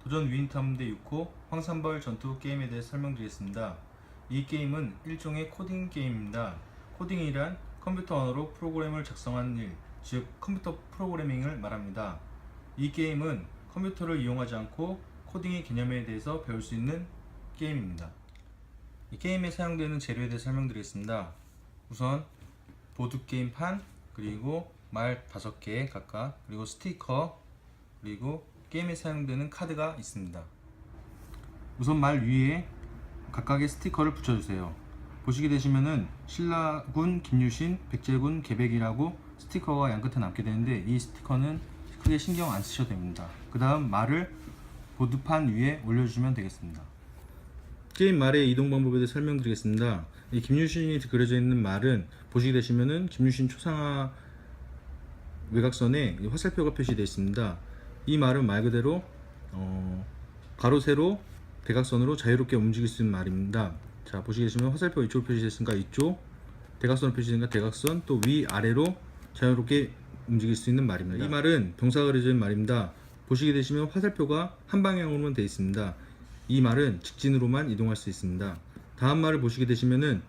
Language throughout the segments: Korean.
도전 위인탐대 6호 황산벌 전투 게임에 대해 설명드리겠습니다. 이 게임은 일종의 코딩 게임입니다. 코딩이란 컴퓨터 언어로 프로그램을 작성하는 일, 즉 컴퓨터 프로그래밍을 말합니다. 이 게임은 컴퓨터를 이용하지 않고 코딩의 개념에 대해서 배울 수 있는 게임입니다. 이 게임에 사용되는 재료에 대해 설명드리겠습니다. 우선 보드게임판, 그리고 말 5개 각각, 그리고 스티커, 그리고 게임에 사용되는 카드가 있습니다. 우선 말 위에 각각의 스티커를 붙여주세요. 보시게 되시면은 신라군 김유신, 백제군 개백이라고 스티커가 양끝에 남게 되는데, 이 스티커는 크게 신경 안 쓰셔도 됩니다. 그 다음 말을 보드판 위에 올려주시면 되겠습니다. 게임 말의 이동 방법에 대해 설명드리겠습니다. 이 김유신이 그려져 있는 말은 보시게 되시면은 김유신 초상화 외곽선에 화살표가 표시되어 있습니다. 이 말은 말 그대로 가로 세로 대각선으로 자유롭게 움직일 수 있는 말입니다. 자, 보시게 되시면 화살표 이쪽으로 표시됐으니까 이쪽, 대각선으로 표시되니까 대각선, 또 위 아래로 자유롭게 움직일 수 있는 말입니다. 이 말은 동사가 그려져 있는 말입니다. 보시게 되시면 화살표가 한 방향으로만 되어 있습니다. 이 말은 직진으로만 이동할 수 있습니다. 다음 말을 보시게 되시면은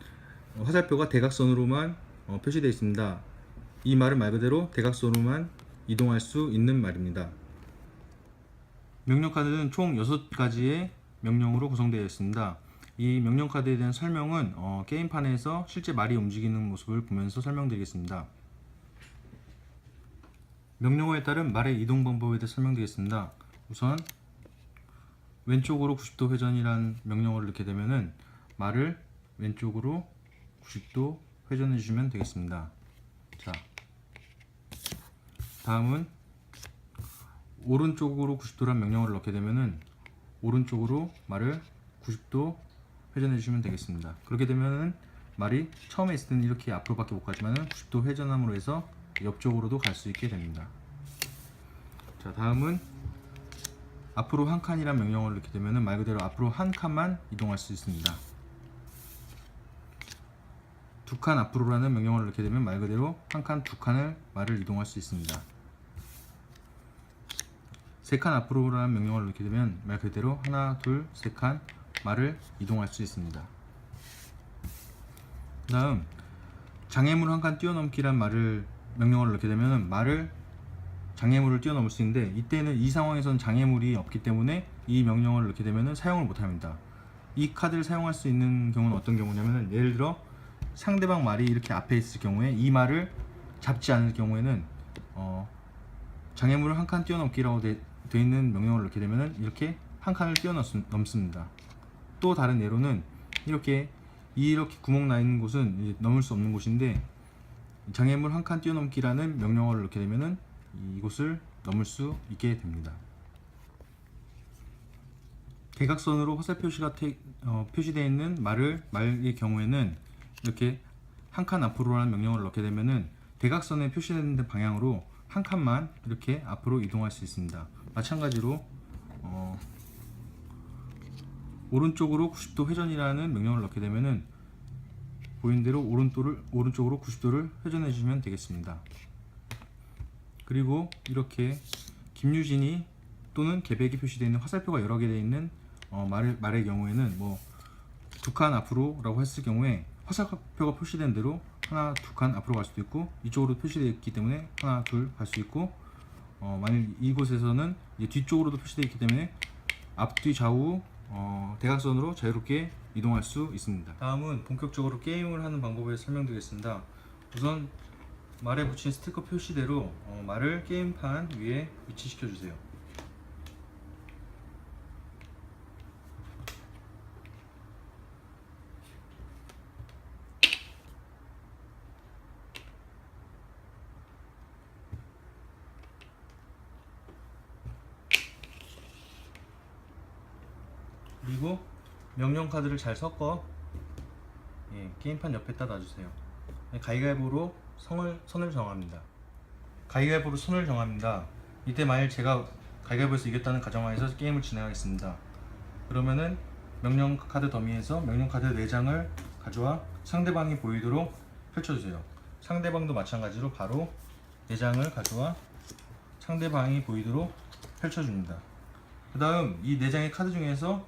화살표가 대각선으로만 표시되어 있습니다. 이 말은 말 그대로 대각선으로만 이동할 수 있는 말입니다. 명령 카드는 총 6가지의 명령으로 구성되어 있습니다. 이 명령 카드에 대한 설명은 게임판에서 실제 말이 움직이는 모습을 보면서 설명드리겠습니다. 명령어에 따른 말의 이동 방법에 대해 설명드리겠습니다. 우선 왼쪽으로 90도 회전이란 명령어를 넣게 되면은 말을 왼쪽으로 90도 회전해 주시면 되겠습니다. 자, 다음은 오른쪽으로 90도란 명령어를 넣게 되면은 오른쪽으로 말을 90도 회전해 주시면 되겠습니다. 그렇게 되면은 말이 처음에 있을 때는 이렇게 앞으로밖에 못 가지만은 90도 회전함으로 해서 옆쪽으로도 갈 수 있게 됩니다. 자, 다음은 앞으로 한 칸이란 명령어를 넣게 되면은 말 그대로 앞으로 한 칸만 이동할 수 있습니다. 두 칸 앞으로라는 명령어를 넣게 되면 말 그대로 한 칸, 두 칸을 말을 이동할 수 있습니다. 세 칸 앞으로라는 명령어를 넣게 되면 말 그대로 하나, 둘, 세 칸 말을 이동할 수 있습니다. 그 다음 장애물 한 칸 뛰어넘기란 명령어를 넣게 되면 장애물을 뛰어넘을 수 있는데, 이때는 이 상황에서는 장애물이 없기 때문에 이 명령어를 넣게 되면 사용을 못합니다. 이 카드를 사용할 수 있는 경우는 어떤 경우냐면, 예를 들어 상대방 말이 이렇게 앞에 있을 경우에 이 말을 잡지 않을 경우에는 장애물을 한 칸 뛰어넘기라고 되어 있는 명령어를 넣게 되면 이렇게 한 칸을 뛰어넘습니다. 또 다른 예로는 이렇게 구멍 나 있는 곳은 넘을 수 없는 곳인데, 장애물 한 칸 뛰어넘기라는 명령어를 넣게 되면 이곳을 넘을 수 있게 됩니다. 대각선으로 화살 표시가 표시되어 있는 말의 경우에는 이렇게 한 칸 앞으로라는 명령어를 넣게 되면은 대각선에 표시되는 방향으로 한 칸만 이렇게 앞으로 이동할 수 있습니다. 마찬가지로 오른쪽으로 90도 회전이라는 명령어를 넣게 되면은 보이는 대로 오른쪽으로 90도를 회전해 주시면 되겠습니다. 그리고 이렇게 김유진이 또는 개백이 표시되어 있는 화살표가 여러 개 되어 있는 말의 경우에는 두 칸 앞으로라고 했을 경우에 화살표가 표시된 대로 하나, 두 칸 앞으로 갈 수도 있고, 이쪽으로 표시되어 있기 때문에 하나, 둘 갈 수 있고, 만약 이곳에서는 뒤쪽으로도 표시되어 있기 때문에 앞뒤 좌우 대각선으로 자유롭게 이동할 수 있습니다. 다음은 본격적으로 게임을 하는 방법에 설명드리겠습니다. 우선 말에 붙인 스티커 표시대로 말을 게임판 위에 위치시켜 주세요. 그리고 명령 카드를 잘 섞어 게임판 옆에다 놔주세요. 가위바위보로 선을 정합니다. 가위바위보로 선을 정합니다. 이때 만일 제가 가위바위보에서 이겼다는 가정하에서 게임을 진행하겠습니다. 그러면은 명령 카드 더미에서 명령 카드 4장을 가져와 상대방이 보이도록 펼쳐주세요. 상대방도 마찬가지로 바로 4장을 가져와 상대방이 보이도록 펼쳐줍니다. 그 다음 이 4장의 카드 중에서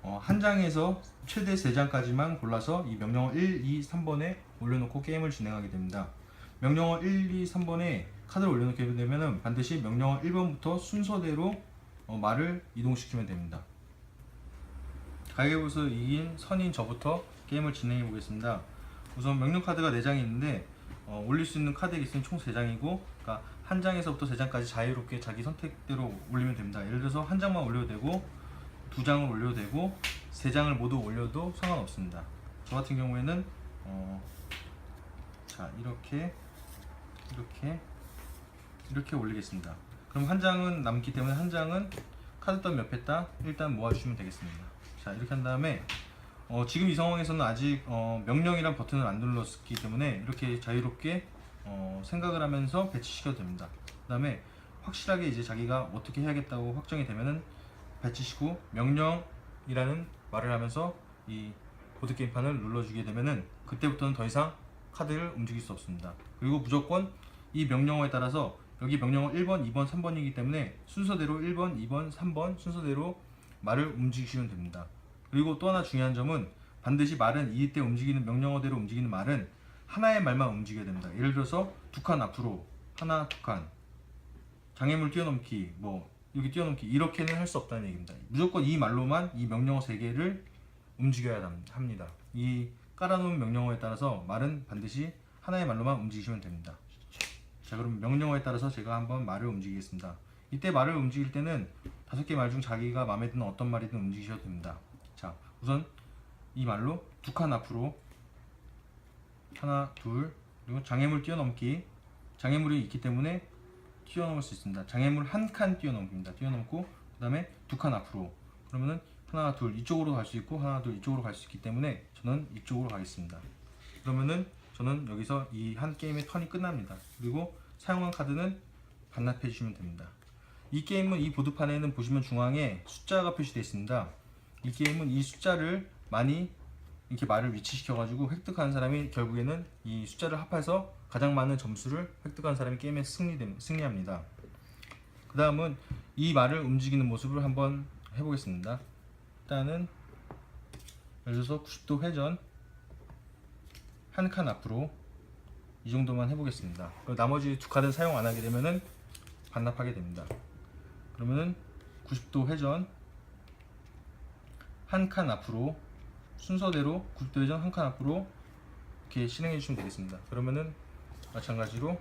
한 장에서 최대 3장까지만 골라서 이 명령어 1, 2, 3번에 올려놓고 게임을 진행하게 됩니다. 명령어 1, 2, 3번에 카드를 올려놓게 되면 반드시 명령어 1번부터 순서대로 말을 이동시키면 됩니다. 가위바위보에서 이긴 선인 저부터 게임을 진행해 보겠습니다. 우선 명령 카드가 4장이 있는데 올릴 수 있는 카드의 개수는 총 3장이고, 그러니까 한 장에서부터 3장까지 자유롭게 자기 선택대로 올리면 됩니다. 예를 들어서 한 장만 올려도 되고 2장을 올려도 되고 3장을 모두 올려도 상관없습니다. 저 같은 경우에는 자 이렇게 올리겠습니다. 그럼 한 장은 남기 때문에 한 장은 카드 더미 옆에 딱 일단 모아주시면 되겠습니다. 자, 이렇게 한 다음에 지금 이 상황에서는 아직 명령이란 버튼을 안 눌렀기 때문에 이렇게 자유롭게 생각을 하면서 배치시켜도 됩니다. 그 다음에 확실하게 이제 자기가 어떻게 해야겠다고 확정이 되면은 배치시고 명령이라는 말을 하면서 이 보드게임판을 눌러주게 되면은 그때부터는 더 이상 카드를 움직일 수 없습니다. 그리고 무조건 이 명령어에 따라서 여기 명령어 1번, 2번, 3번이기 때문에 순서대로 1번, 2번, 3번 순서대로 말을 움직이시면 됩니다. 그리고 또 하나 중요한 점은 반드시 말은 이때 움직이는 명령어대로 움직이는 말은 하나의 말만 움직여야 됩니다. 예를 들어서 2칸 앞으로 하나, 2칸 장애물 뛰어넘기, 뭐 여기 뛰어넘기 이렇게는 할 수 없다는 얘기입니다. 무조건 이 말로만 이 명령어 3개를 움직여야 합니다. 이 깔아놓은 명령어에 따라서 말은 반드시 하나의 말로만 움직이시면 됩니다. 자, 그럼 명령어에 따라서 제가 한번 말을 움직이겠습니다. 이때 말을 움직일 때는 5개 말 중 자기가 마음에 드는 어떤 말이든 움직이셔도 됩니다. 자, 우선 이 말로 2칸 앞으로 하나, 둘, 그리고 장애물 뛰어넘기. 장애물이 있기 때문에 뛰어넘을 수 있습니다. 장애물 한 칸 뛰어넘기입니다. 뛰어넘고 그 다음에 2칸 앞으로. 그러면은 하나, 둘 이쪽으로 갈 수 있고 하나, 둘 이쪽으로 갈 수 있기 때문에 저는 이쪽으로 가겠습니다. 그러면은 저는 여기서 이 한 게임의 턴이 끝납니다. 그리고 사용한 카드는 반납해 주시면 됩니다. 이 게임은 이 보드판에는 보시면 중앙에 숫자가 표시되어 있습니다. 이 게임은 이 숫자를 많이 이렇게 말을 위치시켜 가지고 획득하는 사람이 결국에는 이 숫자를 합해서 가장 많은 점수를 획득한 사람이 게임에 승리합니다. 그 다음은 이 말을 움직이는 모습을 한번 해보겠습니다. 일단은 예를 들어서 90도 회전 한 칸 앞으로 이 정도만 해보겠습니다. 그리고 나머지 2카드는 사용 안 하게 되면은 반납하게 됩니다. 그러면은 90도 회전 한 칸 앞으로 순서대로 90도 회전 한 칸 앞으로 이렇게 실행해 주시면 되겠습니다. 그러면은 마찬가지로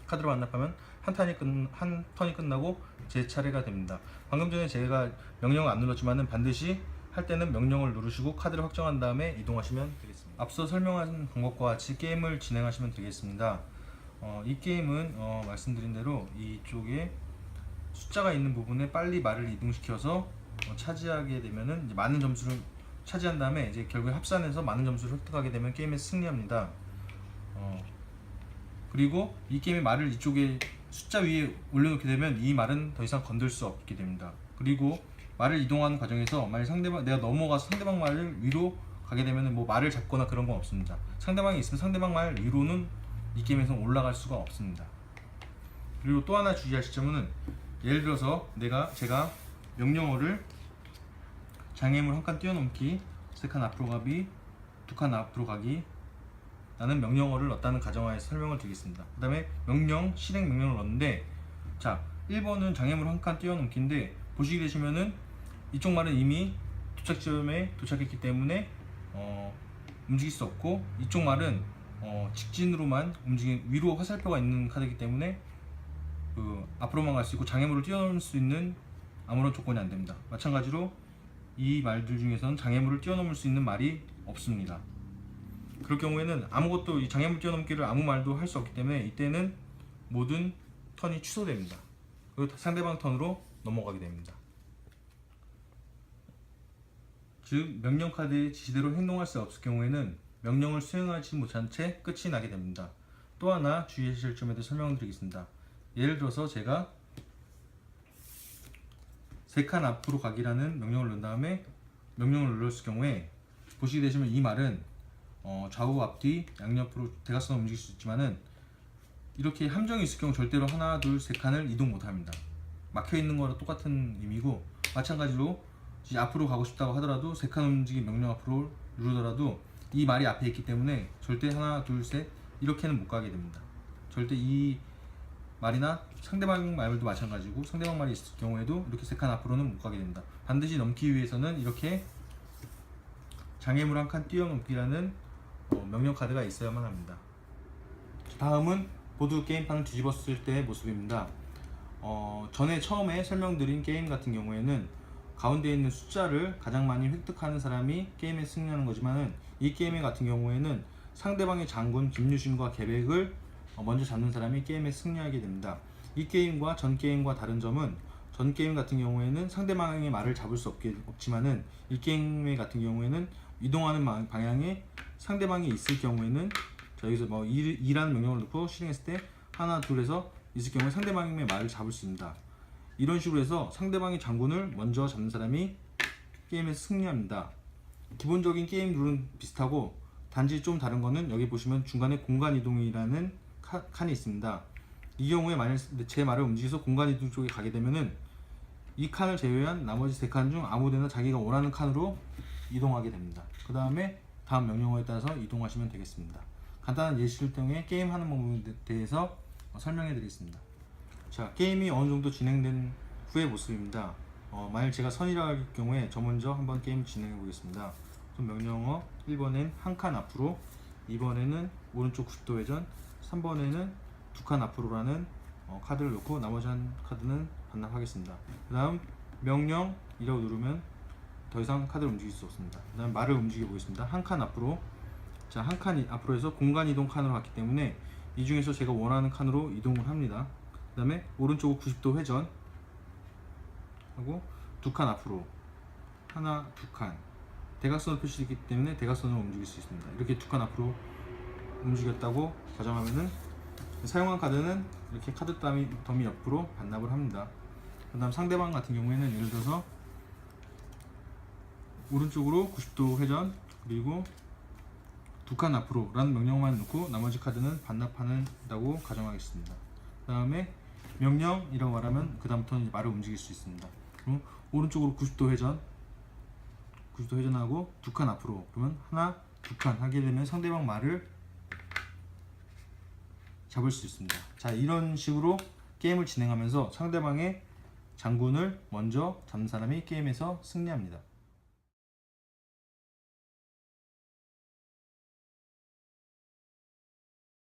카드로 반납하면 한 턴이 끝나고 제 차례가 됩니다. 방금 전에 제가 명령을 안 눌렀지만은 반드시 할 때는 명령을 누르시고 카드를 확정한 다음에 이동하시면 되겠습니다. 앞서 설명한 방법과 같이 게임을 진행하시면 되겠습니다. 이 게임은 말씀드린 대로 이쪽에 숫자가 있는 부분에 빨리 말을 이동시켜서 차지하게 되면은 이제 많은 점수를 차지한 다음에 이제 결국에 합산해서 많은 점수를 획득하게 되면 게임에 승리합니다. 그리고 이 게임의 말을 이쪽에 숫자 위에 올려놓게 되면 이 말은 더 이상 건들 수 없게 됩니다. 그리고 말을 이동하는 과정에서 만약 내가 넘어가서 상대방 말을 위로 가게 되면 뭐 말을 잡거나 그런 건 없습니다. 상대방이 있으면 상대방 말 위로는 이 게임에서 올라갈 수가 없습니다. 그리고 또 하나 주의하실 점은 예를 들어서 제가 명령어를 장애물 한 칸 뛰어넘기, 3칸 앞으로 가기, 2칸 앞으로 가기 라는 명령어를 넣었다는 가정하에서 설명을 드리겠습니다. 그 다음에 실행 명령을 넣었는데, 자 1번은 장애물 한 칸 뛰어넘기인데 보시게 되시면은 이쪽 말은 이미 도착 지점에 도착했기 때문에 움직일 수 없고, 이쪽 말은 직진으로만 위로 화살표가 있는 카드이기 때문에 앞으로만 갈 수 있고 장애물을 뛰어넘을 수 있는 아무런 조건이 안 됩니다. 마찬가지로 이 말들 중에서는 장애물을 뛰어넘을 수 있는 말이 없습니다. 그럴 경우에는 아무것도 이 장애물 뛰어넘기를 아무 말도 할 수 없기 때문에 이때는 모든 턴이 취소됩니다. 그리고 상대방 턴으로 넘어가게 됩니다. 즉 명령 카드의 지시대로 행동할 수 없을 경우에는 명령을 수행하지 못한 채 끝이 나게 됩니다. 또 하나 주의하실 점에 대해 설명을 드리겠습니다. 예를 들어서 제가 3칸 앞으로 가기라는 명령을 넣은 다음에 명령을 눌렀을 경우에 보시게 되시면 이 말은 좌우 앞뒤 양옆으로 대각선으로 움직일 수 있지만은 이렇게 함정이 있을 경우 절대로 하나 둘 세 칸을 이동 못합니다. 막혀 있는 거랑 똑같은 의미고, 마찬가지로 이제 앞으로 가고 싶다고 하더라도 3칸 움직임 명령 앞으로 누르더라도 이 말이 앞에 있기 때문에 절대 하나 둘 셋 이렇게는 못 가게 됩니다. 절대 이 말이나 상대방 말도 마찬가지고, 상대방 말이 있을 경우에도 이렇게 3칸 앞으로는 못 가게 됩니다. 반드시 넘기 위해서는 이렇게 장애물 한 칸 뛰어넘기라는 명령 카드가 있어야만 합니다. 다음은 보드 게임판을 뒤집었을 때의 모습입니다. 전에 처음에 설명드린 게임 같은 경우에는 가운데 있는 숫자를 가장 많이 획득하는 사람이 게임에 승리하는 거지만은, 이 게임 같은 경우에는 상대방의 장군 김유신과 계백을 먼저 잡는 사람이 게임에 승리하게 됩니다. 이 게임과 전 게임과 다른 점은, 전 게임 같은 경우에는 상대방의 말을 잡을 수 없지만은, 이 게임 같은 경우에는 이동하는 방향에 상대방이 있을 경우에는, 자 여기서 뭐 2라는 명령을 넣고 실행했을 때 하나 둘에서 있을 경우에 상대방의 말을 잡을 수 있습니다. 이런 식으로 해서 상대방의 장군을 먼저 잡는 사람이 게임에서 승리합니다. 기본적인 게임 룰은 비슷하고, 단지 좀 다른 거는 여기 보시면 중간에 공간 이동이라는 칸이 있습니다. 이 경우에 만약 제 말을 움직여서 공간 이동 쪽에 가게 되면은 이 칸을 제외한 나머지 3칸 중 아무데나 자기가 원하는 칸으로 이동하게 됩니다. 그 다음에 다음 명령어에 따라서 이동하시면 되겠습니다. 간단한 예시를 통해 게임하는 방법에 대해서 설명해 드리겠습니다. 자, 게임이 어느 정도 진행된 후의 모습입니다. 만약 제가 선이라 할 경우에 저 먼저 한번 게임 진행해 보겠습니다. 명령어 1번엔 한 칸 앞으로, 2번에는 오른쪽 90도 회전, 3번에는 2칸 앞으로라는 카드를 놓고 나머지 한 카드는 반납하겠습니다. 그 다음 명령이라고 누르면 더 이상 카드를 움직일 수 없습니다. 그 다음 말을 움직여 보겠습니다. 한 칸 앞으로. 자, 한 칸 앞으로 해서 공간 이동 칸으로 갔기 때문에 이 중에서 제가 원하는 칸으로 이동을 합니다. 그 다음에 오른쪽 90도 회전 하고 2칸 앞으로, 하나 2칸 대각선을 표시했기 때문에 대각선으로 움직일 수 있습니다. 이렇게 2칸 앞으로 움직였다고 가정하면은 사용한 카드는 이렇게 카드 더미 옆으로 반납을 합니다. 그 다음 상대방 같은 경우에는 예를 들어서 오른쪽으로 90도 회전 그리고 2칸 앞으로 라는 명령만 넣고 나머지 카드는 반납한다고 가정하겠습니다. 그 다음에 명령이라고 말하면 그 다음부터는 말을 움직일 수 있습니다. 그럼 오른쪽으로 90도 회전하고 2칸 앞으로, 그러면 하나 2칸 하게 되면 상대방 말을 잡을 수 있습니다. 자, 이런 식으로 게임을 진행하면서 상대방의 장군을 먼저 잡는 사람이 게임에서 승리합니다.